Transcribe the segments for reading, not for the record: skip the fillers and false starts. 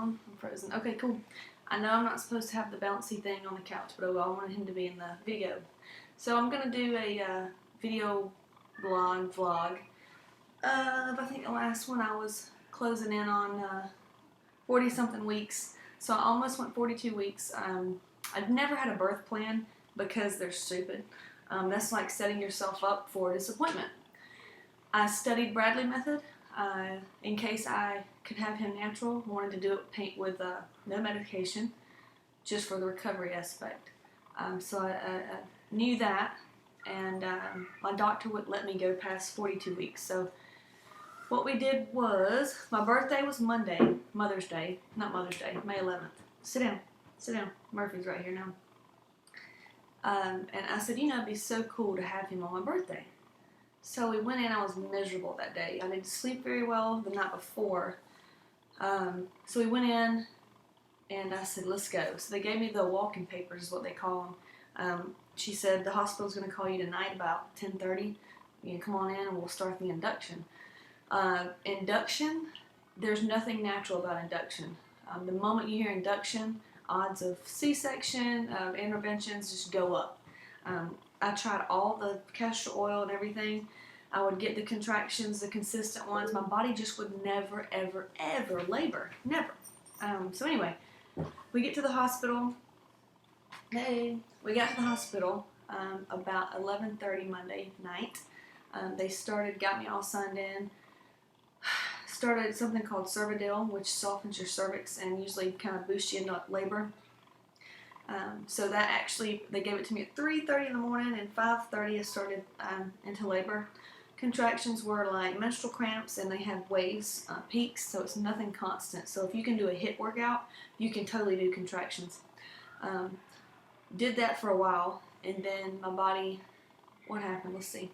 I'm frozen. Okay, cool. I know I'm not supposed to have the bouncy thing on the couch, but I wanted him to be in the video. So I'm going to do a video vlog of, I think the last one I was closing in on 40 something weeks. So I almost went 42 weeks. I've never had a birth plan because they're stupid. That's like setting yourself up for disappointment. I studied Bradley method in case I could have him natural. Wanted to do it with no medication, just for the recovery aspect. So I knew that, and my doctor would let me go past 42 weeks. So what we did was, my birthday was Monday, Mother's Day, not Mother's Day, May 11th. Sit down. Murphy's right here now. And I said, you know, it'd be so cool to have him on my birthday. So we went in. I was miserable that day. I didn't sleep very well the night before. So we went in, and I said, let's go. So they gave me the walking papers, is what they call them. She said, the hospital's going to call you tonight about 10:30. You can come on in, and we'll start the induction. Induction, there's nothing natural about induction. The moment you hear induction, odds of C-section, interventions just go up. I tried all the castor oil and everything. I would get the contractions, the consistent ones. My body just would never, ever, ever labor. Never. So anyway, we get to the hospital. Hey, we got to the hospital about 11:30 Monday night. They got me all signed in. Started something called Cervidil, which softens your cervix and usually kind of boosts you into labor. So that actually, they gave it to me at 3:30 in the morning, and 5:30 I started into labor. Contractions were like menstrual cramps, and they have waves, peaks, so it's nothing constant. So if you can do a HIIT workout, you can totally do contractions. Did that for a while, and then my body, what happened? Let's see.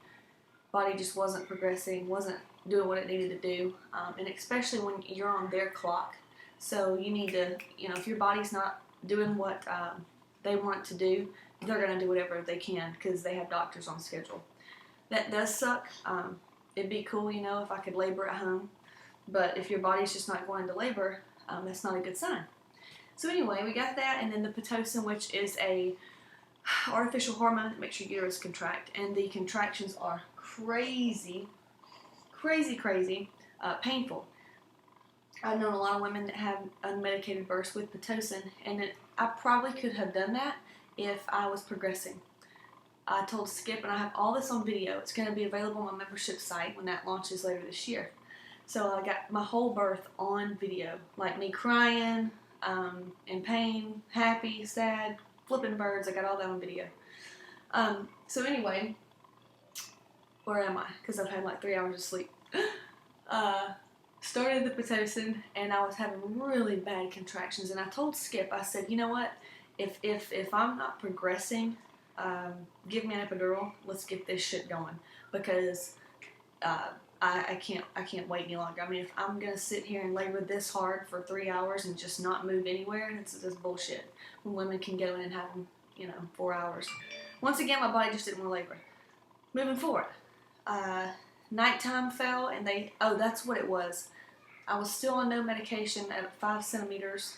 Body just wasn't progressing, wasn't doing what it needed to do, and especially when you're on their clock. So you need to, you know, if your body's not doing what they want it to do, they're going to do whatever they can because they have doctors on schedule. That does suck. It'd be cool, you know, if I could labor at home, but if your body's just not going to labor, that's not a good sign. So anyway, we got that, and then the Pitocin, which is a artificial hormone that makes your uterus contract, and the contractions are crazy, painful. I've known a lot of women that have unmedicated births with Pitocin, and I probably could have done that if I was progressing. I told Skip, and I have all this on video. It's going to be available on my membership site when that launches later this year. So I got my whole birth on video, like me crying, in pain, happy, sad, flipping birds. I got all that on video. So anyway, where am I? Because I've had like 3 hours of sleep. Started the Pitocin, and I was having really bad contractions. And I told Skip, I said, you know what? If I'm not progressing, give me an epidural. Let's get this shit going, because I can't wait any longer. I mean, if I'm gonna sit here and labor this hard for 3 hours and just not move anywhere, it's bullshit. When women can go in and have them, you know, 4 hours. Once again, my body just didn't want to labor. Moving forward, nighttime fell, and that's what it was. I was still on no medication at 5 centimeters,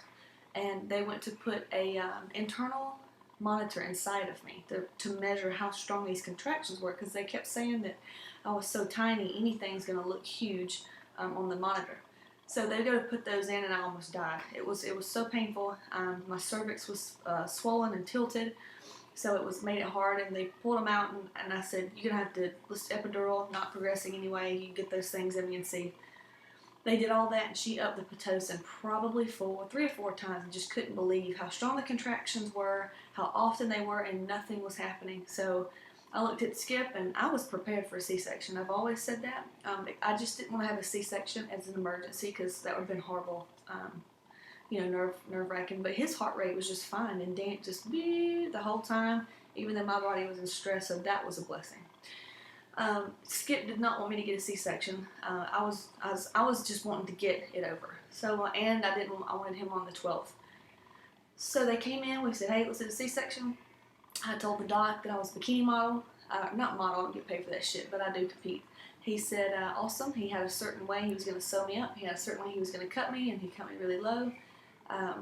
and they went to put a internal monitor inside of me to measure how strong these contractions were, because they kept saying that I was so tiny, anything's going to look huge on the monitor. So they go to put those in, and I almost died. It was so painful. My cervix was swollen and tilted, so it made it hard, and they pulled them out, and I said, you're going to have to, let's epidural, not progressing anyway, you get those things in me and see. They did all that, and she upped the Pitocin probably 3 or 4 times, and just couldn't believe how strong the contractions were, how often they were, and nothing was happening. So I looked at Skip, and I was prepared for a C-section. I've always said that. I just didn't want to have a C-section as an emergency, because that would have been horrible, you know, nerve-wracking. But his heart rate was just fine, and just the whole time, even though my body was in stress, so that was a blessing. Skip did not want me to get a C-section. I was just wanting to get it over. So, and I wanted him on the 12th. So they came in, we said, hey, let's do a C-section. I told the doc that I was a bikini model. Not model, I don't get paid for that shit, but I do compete. He said, awesome. He had a certain way he was going to sew me up. He had a certain way he was going to cut me, and he cut me really low.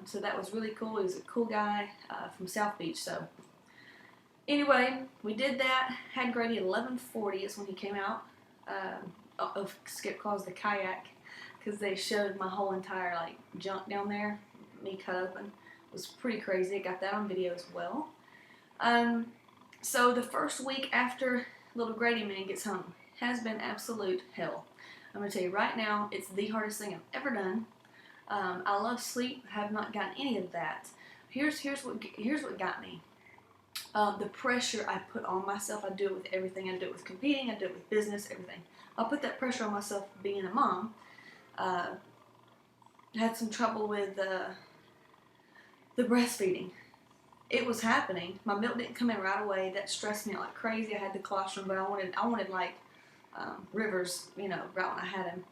So that was really cool. He was a cool guy from South Beach. So anyway, we did that. Had Grady at 11:40 is when he came out of Skip calls the kayak, because they showed my whole entire like junk down there, me cut open. It was pretty crazy. I got that on video as well. So the first week after little Grady man gets home has been absolute hell. I'm going to tell you right now, it's the hardest thing I've ever done. I love sleep. I have not gotten any of that. Here's what got me. The pressure I put on myself. I do it with everything. I do it with competing. I do it with business, everything. I'll put that pressure on myself being a mom. Had some trouble with the breastfeeding. It was happening. My milk didn't come in right away. That stressed me out like crazy. I had the colostrum, but I wanted like Rivers, you know, right when I had him,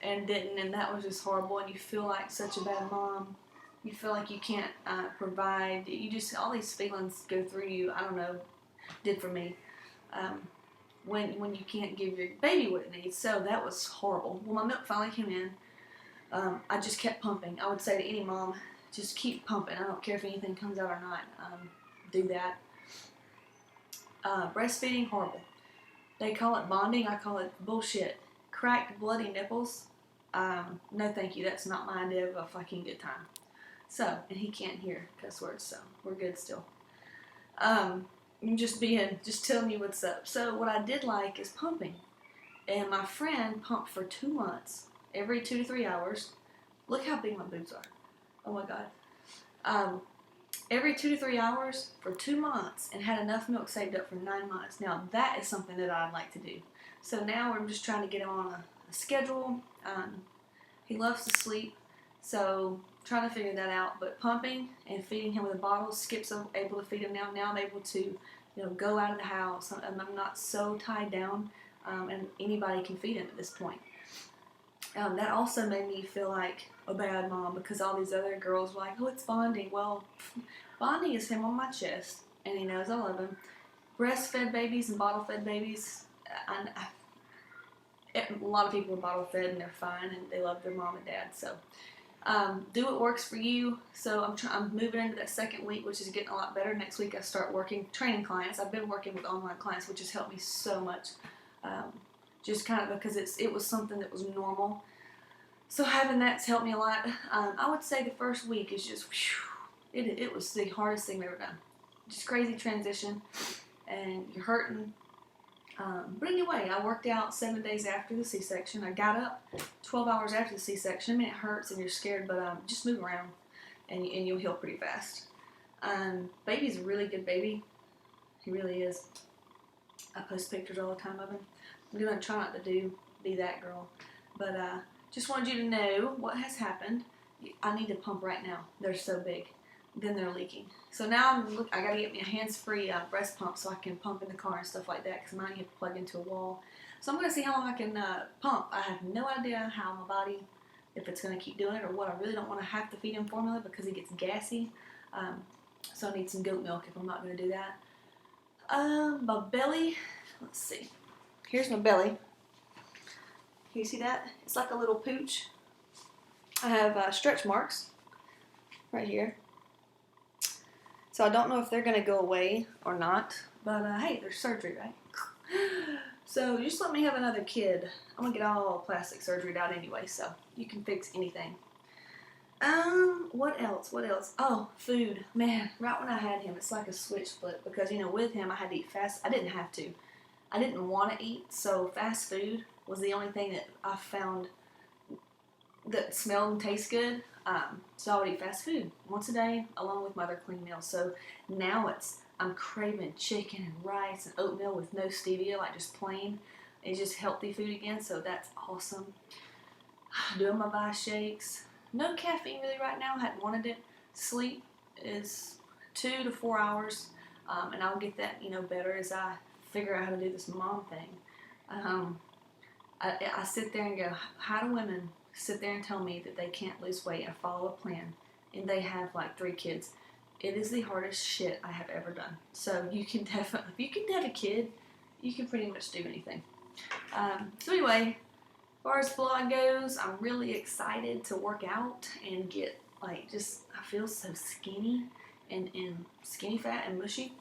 and didn't, and that was just horrible. And you feel like such a bad mom. You feel like you can't provide. You just, all these feelings go through you. I don't know, did for me. When you can't give your baby what it needs. So that was horrible. When my milk finally came in, I just kept pumping. I would say to any mom, just keep pumping. I don't care if anything comes out or not. Do that. Breastfeeding, horrible. They call it bonding. I call it bullshit. Cracked, bloody nipples. No thank you. That's not my idea of a fucking good time. So, and he can't hear cuss words, so we're good still. Just telling you what's up. So what I did like is pumping. And my friend pumped for 2 months, every 2 to 3 hours. Look how big my boobs are. Oh my God. Every 2 to 3 hours for 2 months, and had enough milk saved up for 9 months. Now that is something that I'd like to do. So now I'm just trying to get him on a schedule. He loves to sleep, so trying to figure that out. But pumping and feeding him with a bottle. Skip's able to feed him now. Now I'm able to, you know, go out of the house. I'm not so tied down, and anybody can feed him at this point. That also made me feel like a bad mom, because all these other girls were like, oh, it's bonding. Well, bonding is him on my chest, and he knows I love him. Breastfed babies and bottle-fed babies, a lot of people are bottle-fed and they're fine, and they love their mom and dad. So do what works for you. So I'm moving into that second week, which is getting a lot better. Next week I start training clients. I've been working with online clients, which has helped me so much. Just kind of because it was something that was normal. So having that's helped me a lot. I would say the first week is just, whew, it was the hardest thing I've ever done. Just crazy transition, and you're hurting. But anyway, I worked out 7 days after the C-section. I got up 12 hours after the C-section. I mean, it hurts and you're scared, but just move around, and you'll heal pretty fast. Baby's a really good baby. He really is. I post pictures all the time of him. I'm going to try not to be that girl. But just wanted you to know what has happened. I need to pump right now. They're so big. Then they're leaking. So now I got to get me a hands-free breast pump so I can pump in the car and stuff like that, because mine you have to plug into a wall. So I'm going to see how long I can pump. I have no idea how my body, if it's going to keep doing it or what. I really don't want to have to feed him formula because he gets gassy. So I need some goat milk if I'm not going to do that. My belly, let's see. Here's my belly. Can you see that? It's like a little pooch. I have stretch marks right here. So I don't know if they're going to go away or not. But hey, there's surgery, right? So just let me have another kid. I'm going to get all plastic surgery out anyway, so you can fix anything. What else? Oh, food. Man, right when I had him, it's like a switch flip, because, you know, with him, I had to eat fast. I didn't have to. I didn't want to eat, so fast food was the only thing that I found that smelled and tastes good. So I would eat fast food once a day, along with my other clean meals. So now I'm craving chicken and rice and oatmeal with no stevia, like just plain. It's just healthy food again, so that's awesome. Doing my Bai shakes. No caffeine really right now. I hadn't wanted it. Sleep is 2 to 4 hours, and I'll get that, you know, better as I figure out how to do this mom thing. I sit there and go, how do women sit there and tell me that they can't lose weight and follow a plan, and they have like 3 kids? It is the hardest shit I have ever done. So you can definitely, if you can have a kid, you can pretty much do anything. So anyway, as far as the blog goes, I'm really excited to work out and get like just I feel so skinny and skinny fat and mushy.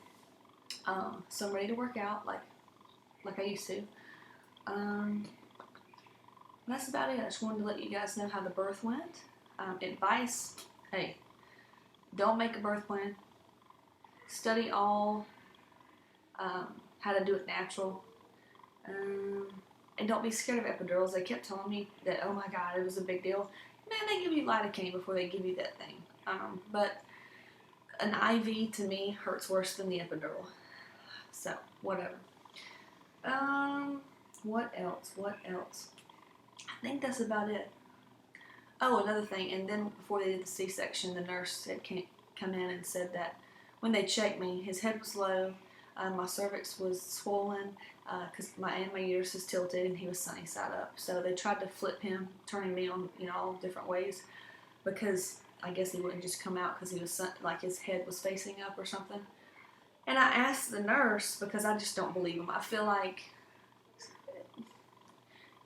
So I'm ready to work out like I used to. That's about it. I just wanted to let you guys know how the birth went. Advice: hey, don't make a birth plan. Study all how to do it natural. And don't be scared of epidurals. They kept telling me that, oh my God, it was a big deal. Man, they give you lidocaine before they give you that thing. But an IV to me hurts worse than the epidural. So, whatever. What else? What else? I think that's about it. Oh, another thing. And then before they did the C-section, the nurse had come in and said that when they checked me, his head was low, my cervix was swollen, because my uterus is tilted, and he was sunny side up. So they tried to flip him, turning me on, all different ways, because I guess he wouldn't just come out because he was like his head was facing up or something. And I asked the nurse because I just don't believe him. I feel like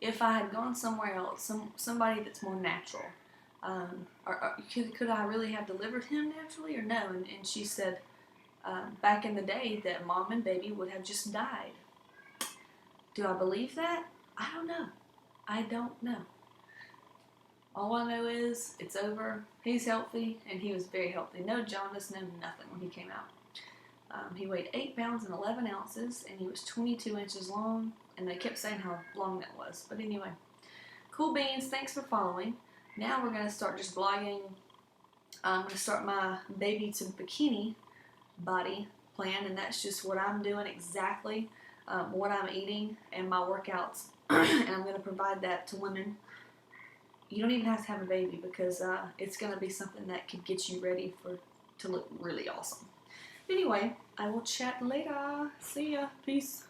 if I had gone somewhere else, somebody that's more natural, or could I really have delivered him naturally or no? And she said back in the day that mom and baby would have just died. Do I believe that? I don't know. I don't know. All I know is it's over. He's healthy, and he was very healthy. No jaundice, no nothing when he came out. He weighed 8 pounds and 11 ounces, and he was 22 inches long, and they kept saying how long that was. But anyway, cool beans, thanks for following. Now we're going to start just vlogging. I'm going to start my baby to bikini body plan, and that's just what I'm doing exactly, what I'm eating, and my workouts, and I'm going to provide that to women. You don't even have to have a baby because it's going to be something that could get you ready to look really awesome. Anyway, I will chat later. See ya. Peace.